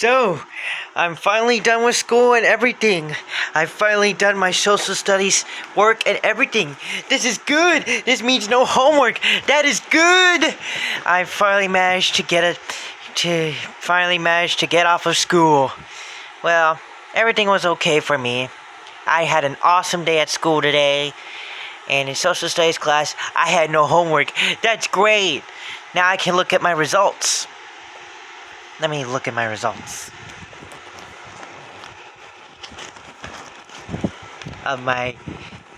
So, I'm finally done with school and everything. I've finally done my social studies work and everything. This is good. This means no homework. That is good. I finally managed to get off of school. Well, everything was okay for me. I had an awesome day at school today. And in social studies class, I had no homework. That's great. Now I can look at my results. Let me look at my results of my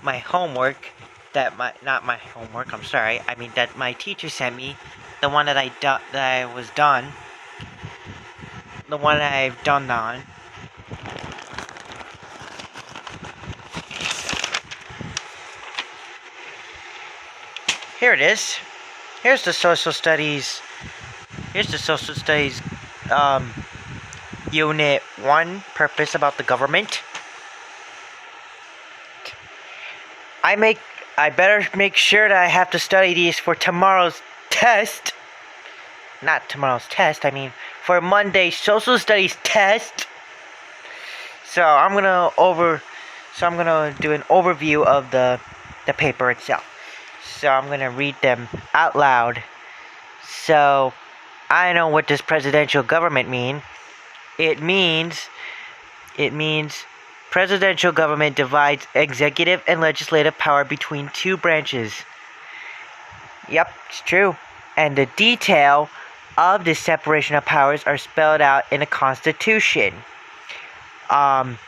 homework that my teacher sent me, the one that I've done on. Here it is. Here's the social studies. Unit 1, purpose about the government. I better make sure that I have to study these for tomorrow's test. Not tomorrow's test, I mean for Monday's social studies test. So I'm gonna do an overview of the paper itself. So I'm gonna read them out loud. So I know what does presidential government mean. It means presidential government divides executive and legislative power between two branches. Yep, it's true. And the detail of this separation of powers are spelled out in the Constitution. What?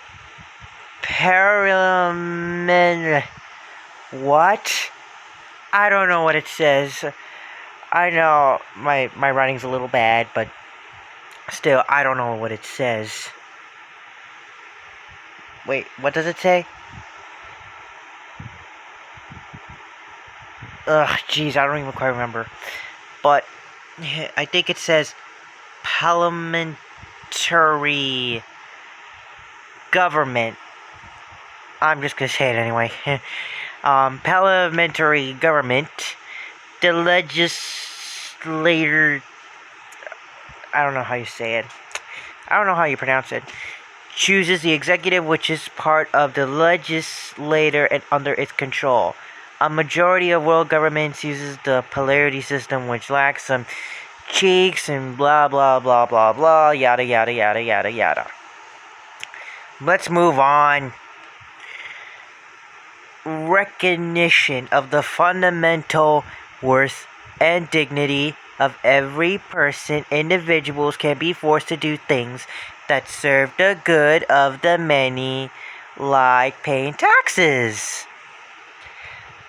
I don't know what it says. I know my writing's a little bad, but still, I don't know what it says. Wait, what does it say? Jeez, I don't even quite remember. But I think it says parliamentary government. I'm just gonna say it anyway. Parliamentary government. The legislator. I don't know how you say it. I don't know how you pronounce it. Chooses the executive, which is part of the legislator and under its control. A majority of world governments uses the polarity system, which lacks some cheeks and blah blah blah blah blah, yada yada yada yada yada. Let's move on. Recognition of the fundamental worth and dignity of every person. Individuals can be forced to do things that serve the good of the many, like paying taxes.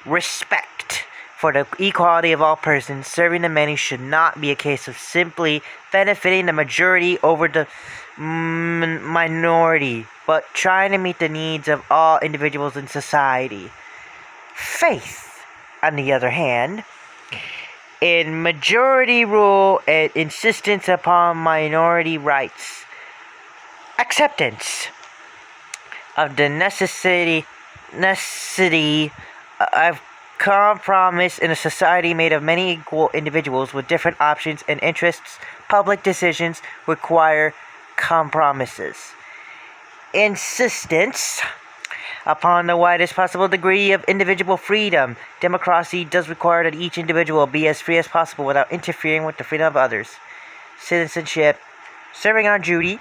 Respect for the equality of all persons. Serving the many should not be a case of simply benefiting the majority over the minority, but trying to meet the needs of all individuals in society. Faith, on the other hand, in majority rule and insistence upon minority rights. Acceptance of the necessity of compromise in a society made of many equal individuals with different options and interests. Public decisions require compromises. Insistence upon the widest possible degree of individual freedom. Democracy does require that each individual be as free as possible without interfering with the freedom of others. Citizenship, serving on duty,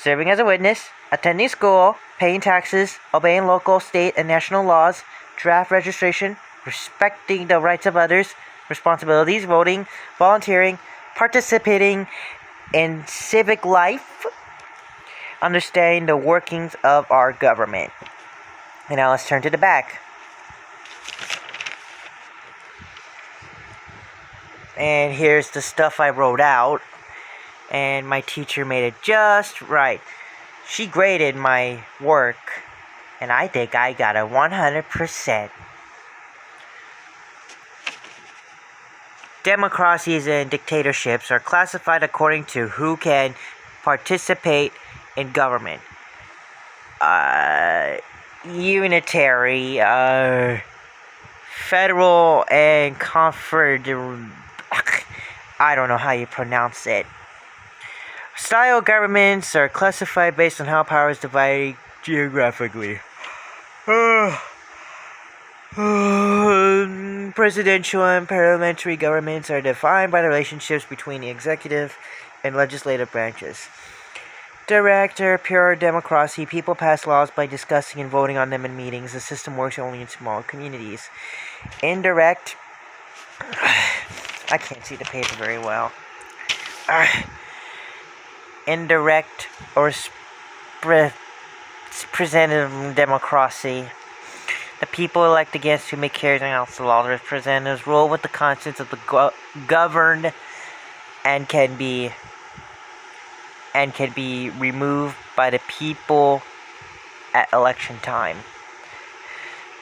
serving as a witness, attending school, paying taxes, obeying local, state, and national laws, draft registration, respecting the rights of others, responsibilities, voting, volunteering, participating in civic life, understanding the workings of our government. And now let's turn to the back. And here's the stuff I wrote out. And my teacher made it just right. She graded my work, and I think I got a 100%. Democracies and dictatorships are classified according to who can participate in government. Unitary, federal, and confederate. I don't know how you pronounce it. Style governments are classified based on how power is divided geographically. Presidential and parliamentary governments are defined by the relationships between the executive and legislative branches. Direct or pure democracy. People pass laws by discussing and voting on them in meetings. The system works only in small communities. Indirect. I can't see the paper very well. Indirect or representative democracy. The people elect against who make carrying out the law. The representatives rule with the conscience of the governed and can be removed by the people at election time.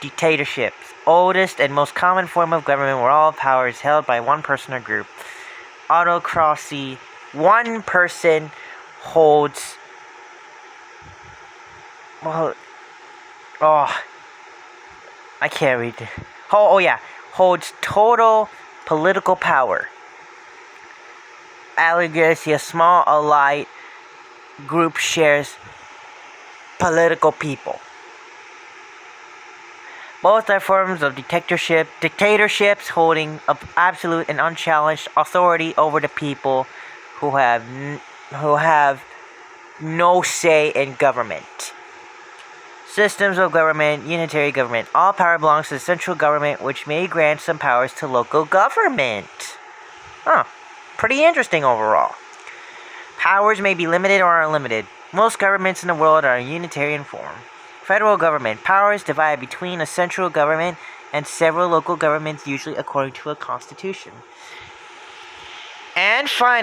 Dictatorships. Oldest and most common form of government where all power is held by one person or group. Autocracy. One person holds... Well... I can't read it. Holds total political power. Oligarchy, a small elite group shares political people. Both are forms of dictatorship. Dictatorships holding absolute and unchallenged authority over the people who have no say in government. Systems of government, unitary government. All power belongs to the central government, which may grant some powers to local government. Pretty interesting overall. Powers may be limited or unlimited. Most governments in the world are unitary in form. Federal government. Powers divided between a central government and several local governments, usually according to a constitution. And finally,